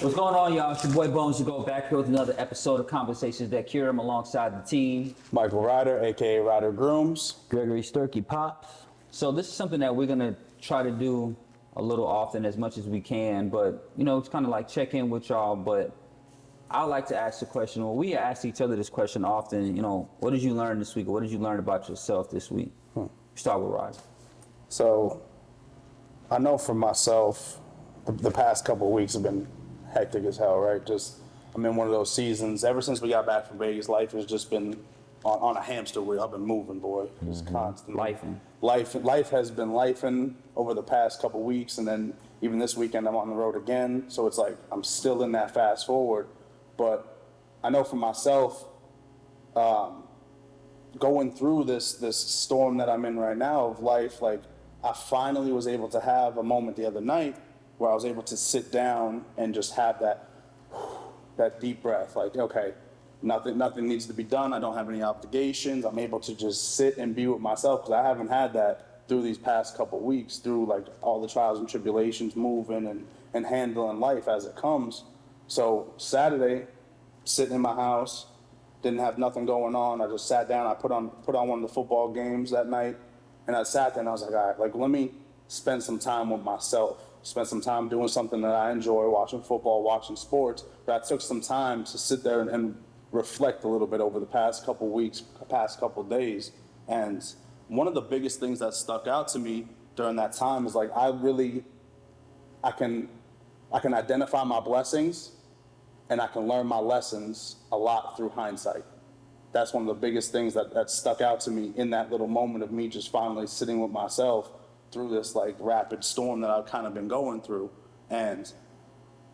What's going on, y'all? It's your boy Bones to go back here with another episode of Conversations That Cure. I'm alongside the team. Michael Ryder, aka Ryder Grooms. Gregory Sturkey Pops. So this is something that we're gonna try to do a little often, as much as we can. But it's kind of like check in with y'all. But I like to ask the question. Well, we ask each other this question often. What did you learn this week, or what did you learn about yourself this week? Start with Ryder. So, I know for myself, the past couple of weeks have been hectic as hell, right? I'm in one of those seasons. Ever since we got back from Vegas, life has just been on a hamster wheel. I've been moving, boy, just constantly. Life has been lifing over the past couple of weeks, and then even this weekend I'm on the road again. So it's like I'm still in that fast forward. But I know for myself, going through this storm that I'm in right now of life, like I finally was able to have a moment the other night where I was able to sit down and just have that deep breath. Like, okay, nothing needs to be done. I don't have any obligations. I'm able to just sit and be with myself, because I haven't had that through these past couple of weeks, through like all the trials and tribulations, moving and handling life as it comes. So Saturday, sitting in my house, didn't have nothing going on. I just sat down. I put on one of the football games that night, and I sat there and I was like, all right, like let me spend some time with myself. Spend some time doing something that I enjoy, watching football, watching sports. But I took some time to sit there and reflect a little bit over the past couple weeks, past couple days. And one of the biggest things that stuck out to me during that time is like I can identify my blessings, and I can learn my lessons a lot through hindsight. That's one of the biggest things that stuck out to me in that little moment of me just finally sitting with myself through this like rapid storm that I've kind of been going through. And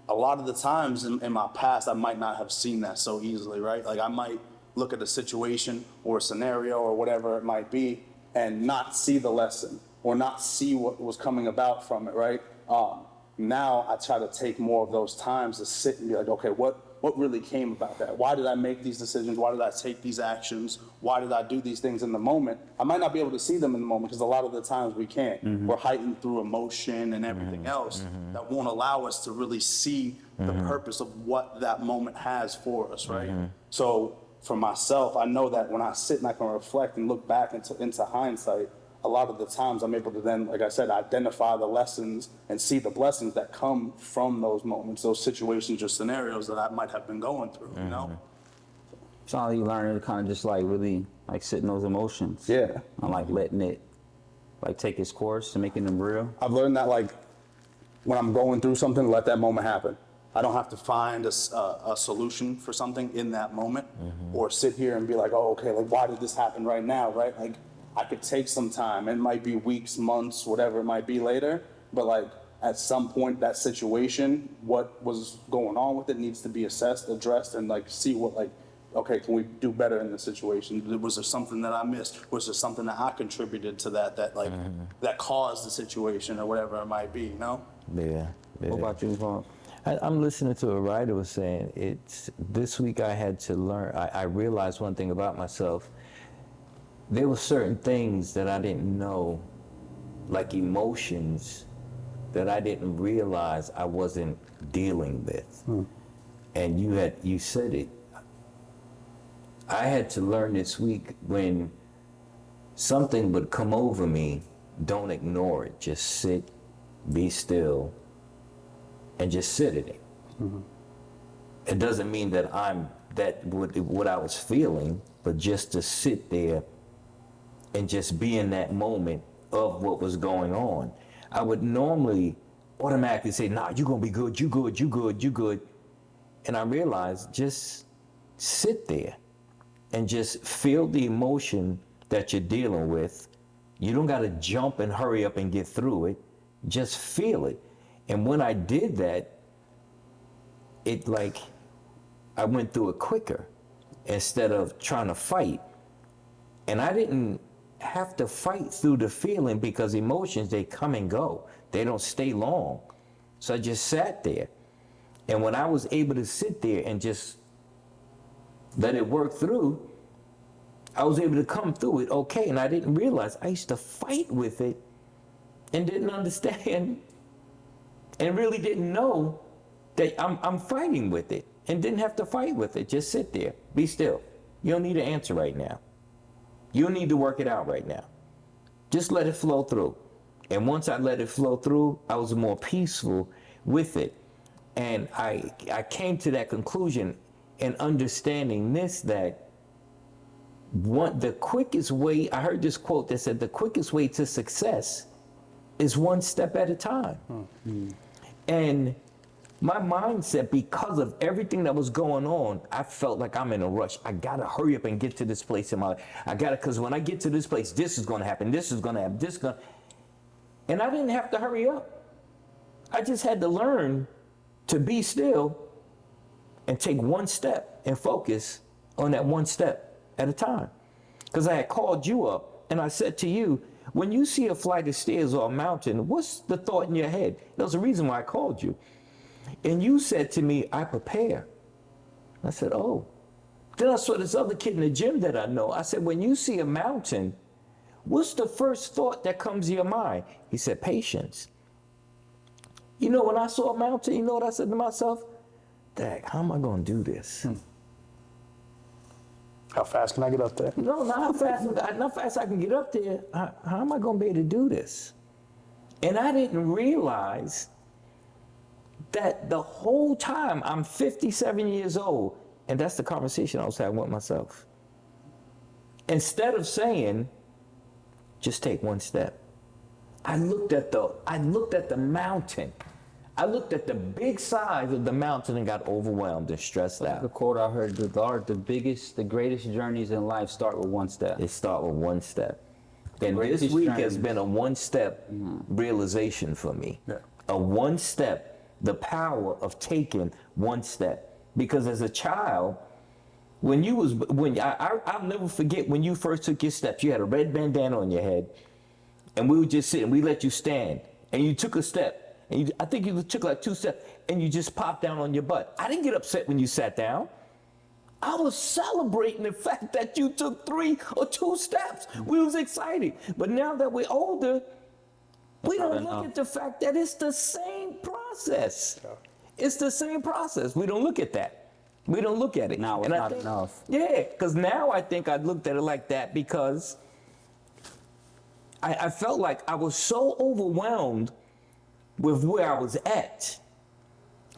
a lot of the times in my past, I might not have seen that so easily, right? Like I might look at a situation or a scenario or whatever it might be and not see the lesson or not see what was coming about from it, right? Now I try to take more of those times to sit and be like, okay, what really came about that? Why did I make these decisions? Why did I take these actions? Why did I do these things in the moment? I might not be able to see them in the moment, because a lot of the times we can't. We're heightened through emotion and everything else that won't allow us to really see the purpose of what that moment has for us, right? So for myself, I know that when I sit and I can reflect and look back into hindsight, a lot of the times I'm able to then, like I said, identify the lessons and see the blessings that come from those moments, those situations or scenarios that I might have been going through, you know? So how you learn to kind of just like really like sit in those emotions. Yeah. And like letting it like take its course and making them real. I've learned that like when I'm going through something, let that moment happen. I don't have to find a solution for something in that moment or sit here and be like, oh, okay, like why did this happen right now, right? Like I could take some time. It might be weeks, months, whatever it might be later, but like at some point that situation, what was going on with it needs to be assessed, addressed, and like see what like, okay, can we do better in this situation? Was there something that I missed? Was there something that I contributed to that that caused the situation or whatever it might be, you know? Yeah. What about you, Paul? I'm listening to a writer was saying, this week I had to learn, I realized one thing about myself. There were certain things that I didn't know, like emotions, that I didn't realize I wasn't dealing with. And you said it. I had to learn this week, when something would come over me, don't ignore it. Just sit, be still, and just sit in it. It doesn't mean that what I was feeling, but just to sit there and just be in that moment of what was going on. I would normally automatically say, nah, you're gonna be good, you good, you good, you good. And I realized, just sit there and just feel the emotion that you're dealing with. You don't gotta jump and hurry up and get through it. Just feel it. And when I did that, I went through it quicker instead of trying to fight. And I didn't have to fight through the feeling, because emotions, they come and go. They don't stay long. So I just sat there. And when I was able to sit there and just let it work through, I was able to come through it okay. And I didn't realize I used to fight with it and didn't understand and really didn't know I'm fighting with it and didn't have to fight with it. Just sit there, be still. You don't need an answer right now. You don't need to work it out right now. Just let it flow through. And once I let it flow through, I was more peaceful with it. And I came to that conclusion in understanding this, that the quickest way, I heard this quote that said, the quickest way to success is one step at a time. And my mindset, because of everything that was going on, I felt like I'm in a rush. I gotta hurry up and get to this place in my life. Because when I get to this place, this is gonna happen, this is gonna happen, this is gonna. And I didn't have to hurry up. I just had to learn to be still and take one step and focus on that one step at a time. Because I had called you up and I said to you, when you see a flight of stairs or a mountain, what's the thought in your head? There was a reason why I called you. And you said to me, I prepare. I said, oh. Then I saw this other kid in the gym that I know. I said, when you see a mountain, what's the first thought that comes to your mind? He said, patience. You know, when I saw a mountain, you know what I said to myself? Dang, how am I going to do this? How fast can I get up there? No, not how fast I can get up there. How am I going to be able to do this? And I didn't realize that the whole time, I'm 57 years old, and that's the conversation I was having with myself. Instead of saying, just take one step, I looked at the mountain. I looked at the big size of the mountain and got overwhelmed and stressed The out. quote I heard, the greatest journeys in life start with one step. It started with one step. And this greatest week journey. has been a one-step realization for me. Yeah. A one step, the power of taking one step. Because as a child, I'll never forget when you first took your steps. You had a red bandana on your head, and we would just sit and we let you stand, and you took a step. And I think you took like 2 steps, and you just popped down on your butt. I didn't get upset when you sat down. I was celebrating the fact that you took 3 or 2 steps. We was excited. But now that we're older, we don't look at the fact that it's the same process. It's the same process. We don't look at that. We don't look at it. Now it's And I not think- enough. Yeah, because now I think I looked at it like that because I felt like I was so overwhelmed with where I was at.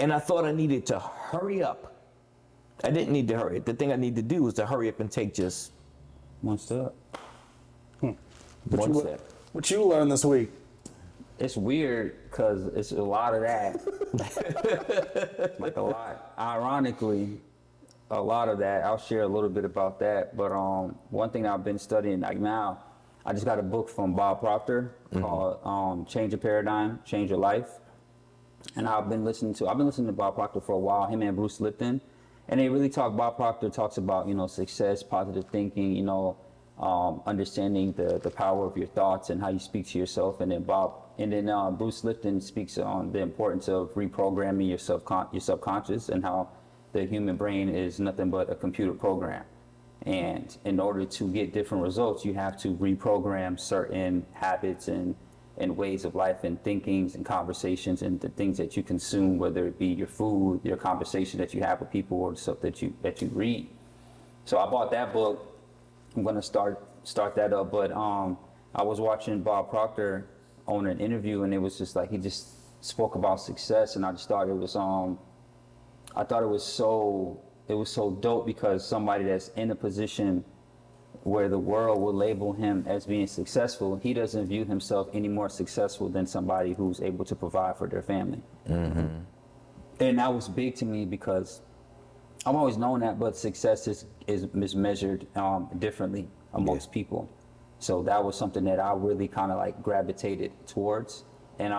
And I thought I needed to hurry up. I didn't need to hurry. The thing I need to do was to hurry up and take just One step. one step. What you learned this week? It's weird because it's a lot of that. Like a lot. Ironically, a lot of that. I'll share a little bit about that. But one thing I've been studying like now, I just got a book from Bob Proctor called Change Your Paradigm, Change Your Life. And I've been listening to Bob Proctor for a while, him and Bruce Lipton. And they really Bob Proctor talks about, success, positive thinking, understanding the power of your thoughts and how you speak to yourself. And then Bruce Lipton speaks on the importance of reprogramming your subconscious and how the human brain is nothing but a computer program. And in order to get different results, you have to reprogram certain habits and ways of life and thinkings and conversations and the things that you consume, whether it be your food, your conversation that you have with people, or stuff that you read. So I bought that book. I'm gonna start that up. But I was watching Bob Proctor on an interview, and it was just like he just spoke about success, and I just thought it was so dope, because somebody that's in a position where the world will label him as being successful, he doesn't view himself any more successful than somebody who's able to provide for their family. Mm-hmm. And that was big to me because I've always known that, but success is measured differently amongst people. So that was something that I really kind of like gravitated towards. And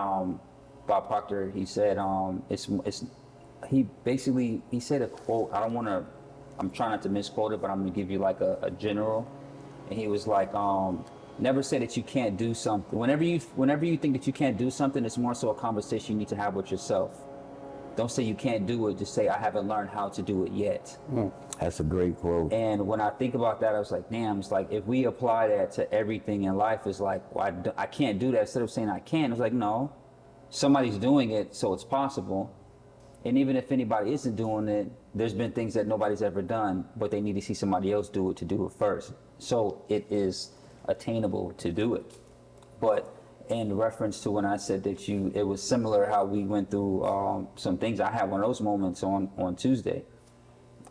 Bob Proctor, he said, he said a quote, I'm trying not to misquote it, but I'm gonna give you like a general. And he was like, never say that you can't do something. Whenever you think that you can't do something, it's more so a conversation you need to have with yourself. Don't say you can't do it, just say I haven't learned how to do it yet. That's a great quote. And when I think about that, I was like, damn, it's like if we apply that to everything in life, it's like, well, I can't do that. Instead of saying I can, it's like, no, somebody's doing it, so it's possible. And even if anybody isn't doing it, there's been things that nobody's ever done, but they need to see somebody else do it to do it first. So it is attainable to do it. But in reference to when I said that it was similar how we went through some things, I had one of those moments on Tuesday.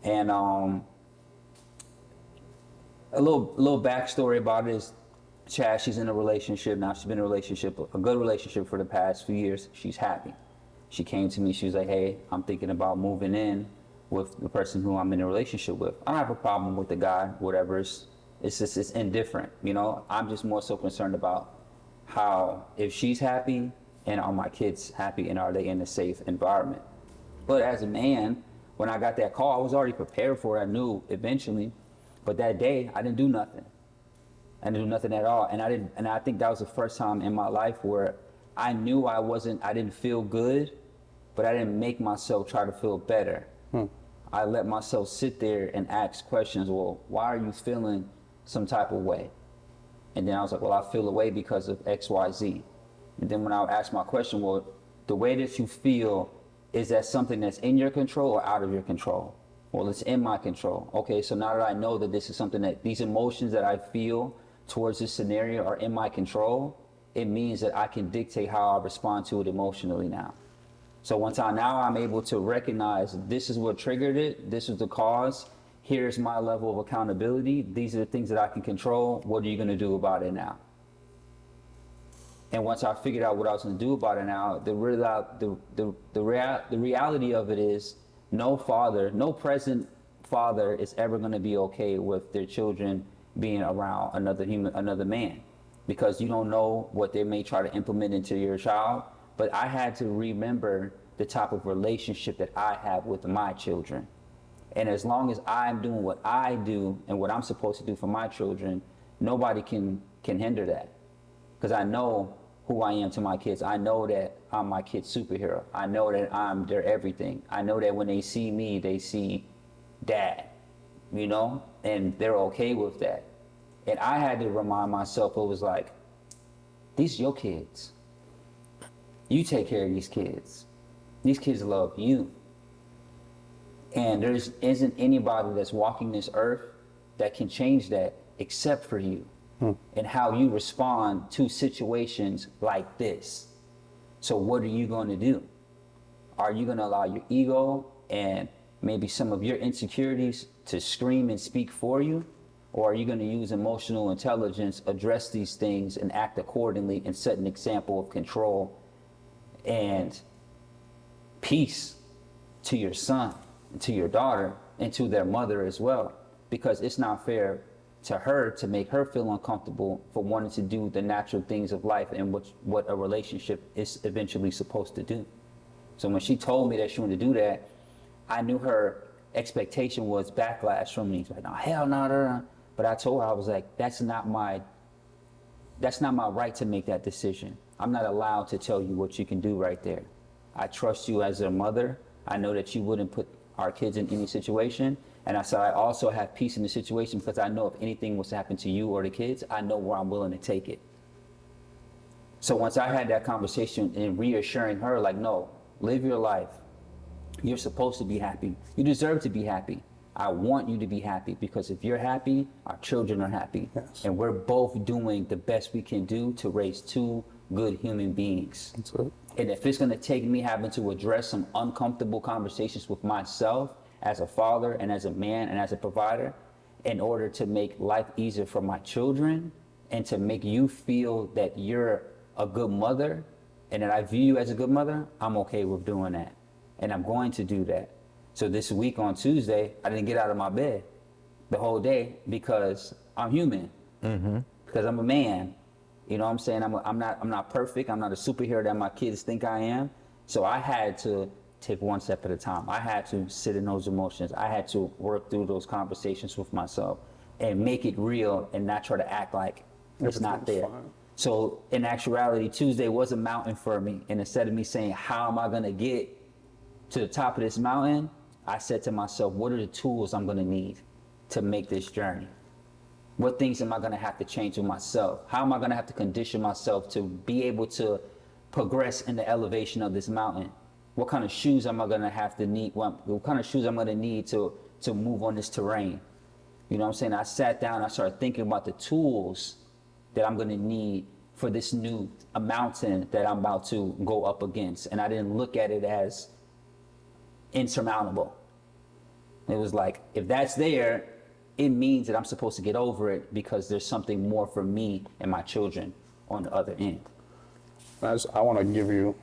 And a little backstory about it is Chad, she's in a relationship now. She's been in a relationship, a good relationship for the past few years. She's happy. She came to me, she was like, hey, I'm thinking about moving in with the person who I'm in a relationship with. I don't have a problem with the guy, whatever. It's just, it's indifferent, you know? I'm just more so concerned about how, if she's happy and are my kids happy and are they in a safe environment? But as a man, when I got that call, I was already prepared for it. I knew eventually, but that day I didn't do nothing. I didn't do nothing at all. And I think that was the first time in my life where I knew I didn't feel good, but I didn't make myself try to feel better. I let myself sit there and ask questions. Well, why are you feeling some type of way? And then I was like, well, I feel a way because of X, Y, Z. And then when I asked my question, well, the way that you feel, is that something that's in your control or out of your control? Well, it's in my control. Okay, so now that I know that this is something that these emotions that I feel towards this scenario are in my control, it means that I can dictate how I respond to it emotionally now. So now I'm able to recognize this is what triggered it, this is the cause, here's my level of accountability, these are the things that I can control, what are you gonna do about it now? And once I figured out what I was gonna do about it now, the reality of it is no present father is ever gonna be okay with their children being around another man, because you don't know what they may try to implement into your child. But I had to remember the type of relationship that I have with my children. And as long as I'm doing what I do and what I'm supposed to do for my children, nobody can hinder that. Because I know who I am to my kids. I know that I'm my kid's superhero. I know that I'm their everything. I know that when they see me, they see dad, you know, and they're okay with that. And I had to remind myself, it was like, these are your kids. You take care of these kids. These kids love you. And there isn't anybody that's walking this earth that can change that except for you. And how you respond to situations like this. So what are you going to do? Are you going to allow your ego and maybe some of your insecurities to scream and speak for you? Or are you going to use emotional intelligence, address these things, and act accordingly and set an example of control and peace to your son, to your daughter, and to their mother as well? Because it's not fair to her to make her feel uncomfortable for wanting to do the natural things of life and what a relationship is eventually supposed to do. So when she told me that she wanted to do that, I knew her expectation was backlash from me. She's like, no, hell no. But I told her, I was like, that's not my right to make that decision. I'm not allowed to tell you what you can do right there. I trust you as a mother. I know that you wouldn't put our kids in any situation. And I said, I also have peace in the situation because I know if anything was to happen to you or the kids, I know where I'm willing to take it. So once I had that conversation and reassuring her, like, no, live your life. You're supposed to be happy. You deserve to be happy. I want you to be happy because if you're happy, our children are happy. Yes. And we're both doing the best we can do to raise two good human beings. That's it. And if it's gonna take me having to address some uncomfortable conversations with myself as a father and as a man and as a provider in order to make life easier for my children and to make you feel that you're a good mother and that I view you as a good mother, I'm okay with doing that. And I'm going to do that. So this week on Tuesday, I didn't get out of my bed the whole day because I'm human, because I'm a man. You know what I'm saying? I'm not perfect. I'm not a superhero that my kids think I am. So I had to take one step at a time. I had to sit in those emotions. I had to work through those conversations with myself and make it real and not try to act like it's not there. Fine. So in actuality, Tuesday was a mountain for me. And instead of me saying, how am I gonna get to the top of this mountain? I said to myself, what are the tools I'm gonna need to make this journey? What things am I gonna have to change with myself? How am I gonna have to condition myself to be able to progress in the elevation of this mountain? what kind of shoes am I gonna have to need? What kind of shoes I'm gonna need to move on this terrain? You know what I'm saying? I sat down, I started thinking about the tools that I'm gonna need for this new mountain that I'm about to go up against. And I didn't look at it as insurmountable. It was like, if that's there, it means that I'm supposed to get over it because there's something more for me and my children on the other end. I want to give you,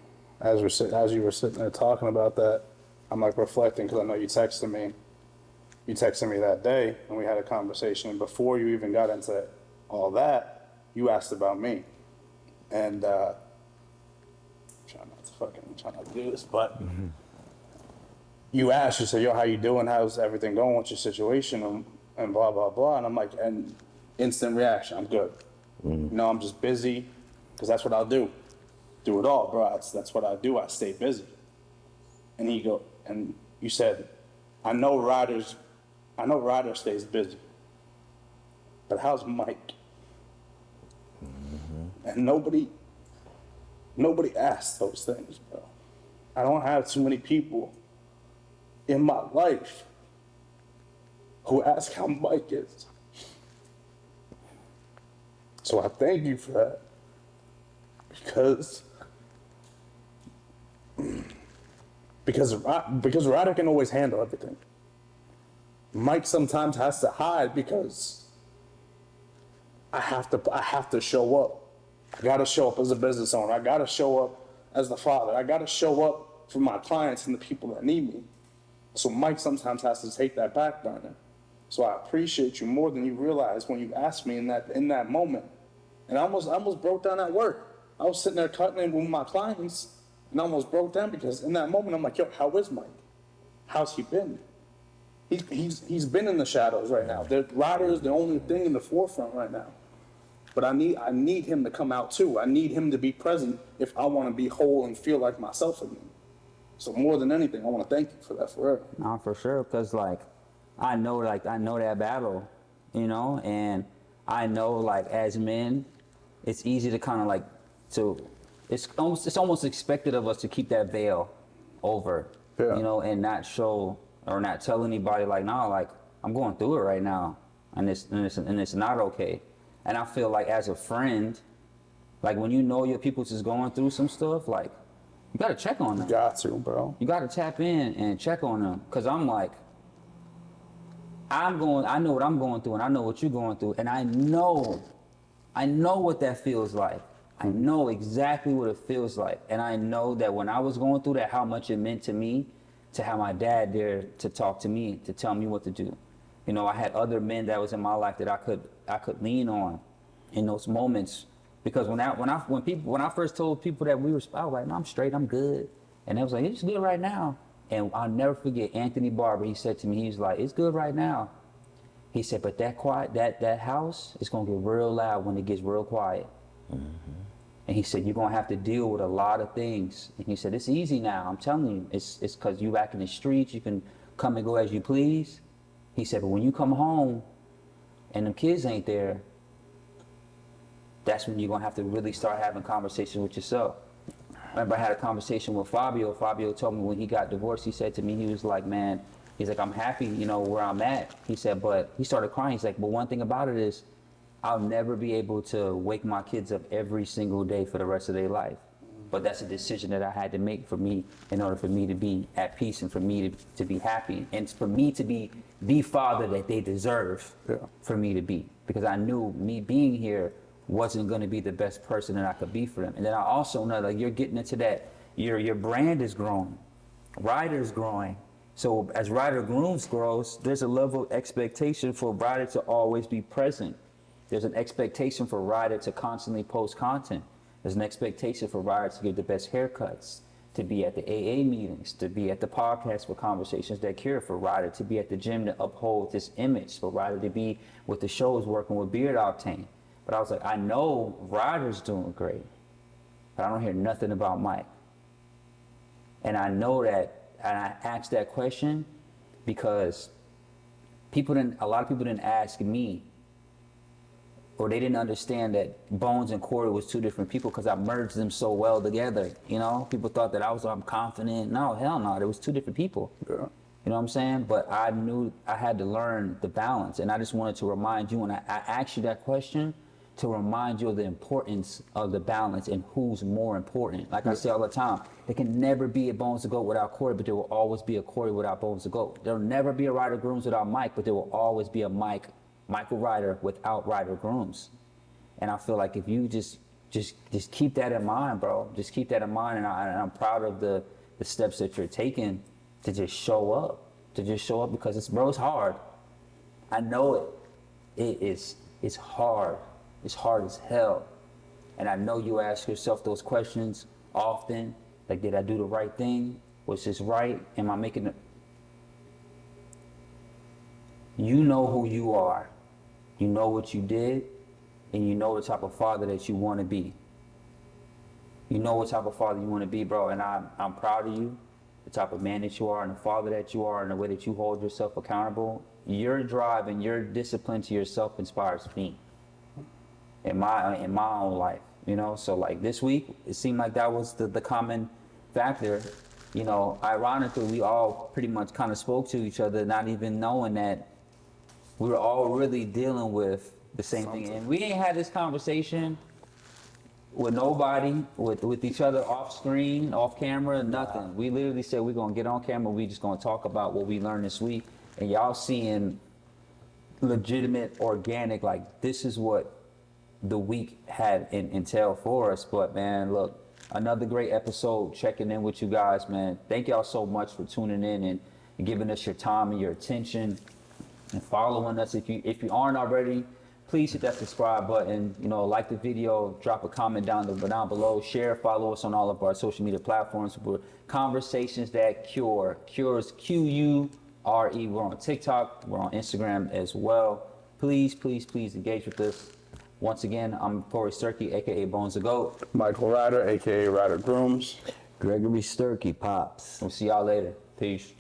as you were sitting there talking about that, I'm like reflecting because I know you texted me. You texted me that day and we had a conversation. And before you even got into all that, you asked about me. And trying not to do this, but you asked, you said, yo, how you doing? How's everything going? What's your situation? And blah, blah, blah. And I'm like, and instant reaction, I'm good. You know, I'm just busy because that's what I'll do. Do it all, bro. That's what I do. I stay busy. And you said, I know Ryder stays busy, but how's Mike? And nobody asks those things, bro. I don't have too many people in my life who ask how Mike is. So I thank you for that, because Ryder can always handle everything. Mike sometimes has to hide because I have to show up. I gotta show up as a business owner. I gotta show up as the father. I gotta show up for my clients and the people that need me. So Mike sometimes has to take that back burner. So I appreciate you more than you realize when you asked me in that moment. And I almost broke down at work. I was sitting there cutting in with my clients and I almost broke down because in that moment I'm like, yo, how is Mike? How's he been? He's been in the shadows right now. Ryder is the only thing in the forefront right now. But I need him to come out too. I need him to be present if I want to be whole and feel like myself again. So more than anything, I want to thank you for that forever. No, for sure, because I know that battle, you know, and I know as men, it's easy to kind of it's almost expected of us to keep that veil over, Yeah. you know, and not show or not tell anybody I'm going through it right now, and it's not okay. And I feel like as a friend, when you know your people's just going through some stuff, you gotta check on them. Got to, bro. You gotta tap in and check on them, cause I know what I'm going through, and I know what you're going through, and I know what that feels like. I know exactly what it feels like, and I know that when I was going through that, how much it meant to me to have my dad there to talk to me, to tell me what to do. You know, I had other men that was in my life that I could lean on in those moments, because when I first told people that I was like, no, I'm straight, I'm good, and they was like, it's good right now. And I'll never forget Anthony Barber. He said to me, he was like, it's good right now. He said, but that house is gonna get real loud when it gets real quiet. Mm-hmm. And he said, you're gonna have to deal with a lot of things. And he said, it's easy now, I'm telling you. It's because you back in the streets, you can come and go as you please. He said, but when you come home and the kids ain't there, that's when you're gonna have to really start having conversations with yourself. I remember I had a conversation with Fabio. Fabio told me when he got divorced, he said to me, he was like, man, he's like, I'm happy, you know, where I'm at. He said, but he started crying. He's like, but one thing about it is I'll never be able to wake my kids up every single day for the rest of their life. But that's a decision that I had to make for me in order for me to be at peace and for me to be happy and for me to be the father that they deserve for me to be. Because I knew me being here wasn't going to be the best person that I could be for them. And then I also know you're getting into that, your brand is growing, Ryder's growing. So as Ryder Grooms grows, there's a level of expectation for Ryder to always be present. There's an expectation for Ryder to constantly post content. There's an expectation for Ryder to give the best haircuts, to be at the AA meetings, to be at the podcast for Conversations That Cure, for Ryder to be at the gym to uphold this image, for Ryder to be with the shows working with Beard Octane. But I was like, I know Ryder's doing great, but I don't hear nothing about Mike. And I know that, and I asked that question because a lot of people didn't ask me, or they didn't understand that Bones and Corey was two different people because I merged them so well together. You know, people thought that I'm confident. No, hell no, there was two different people. Yeah. You know what I'm saying? But I knew I had to learn the balance, and I just wanted to remind you, and I asked you that question to remind you of the importance of the balance and who's more important. Like I say all the time, there can never be a Bones to Goat without Corey, but there will always be a Corey without Bones to Goat. There will never be a Ryder Grooms without Mike, but there will always be a Michael Ryder without Ryder Grooms. And I feel like if you just keep that in mind, bro, just keep that in mind, and I'm proud of the steps that you're taking to just show up, because it's hard. I know it's hard. It's hard as hell. And I know you ask yourself those questions often, like, did I do the right thing? Was this right? Am I making it? You know who you are. You know what you did, and you know the type of father that you want to be. You know what type of father you want to be, bro, and I'm proud of you, the type of man that you are and the father that you are and the way that you hold yourself accountable. Your drive and your discipline to yourself inspires me in my own life, you know? So like this week, it seemed like that was the common factor. You know, ironically, we all pretty much kind of spoke to each other, not even knowing that we were all really dealing with the same thing. And we ain't had this conversation with nobody, with each other off screen, off camera, nothing. We literally said we're gonna get on camera, we just gonna talk about what we learned this week. And y'all seeing legitimate, organic, like this is what the week had entailed for us. But man, look, another great episode, checking in with you guys, man. Thank y'all so much for tuning in and giving us your time and your attention and following us. If you aren't already, please hit that subscribe button, you know, like the video, drop a comment down below, share, follow us on all of our social media platforms. We're Conversations That Cure. Cure is Q-U-R-E. We're on TikTok, we're on Instagram as well. Please engage with us. Once again, I'm Corey Sturkey, aka Bones the Goat. Michael Ryder, aka Ryder Grooms. Gregory Sturkey, Pops. We'll see y'all later. Peace.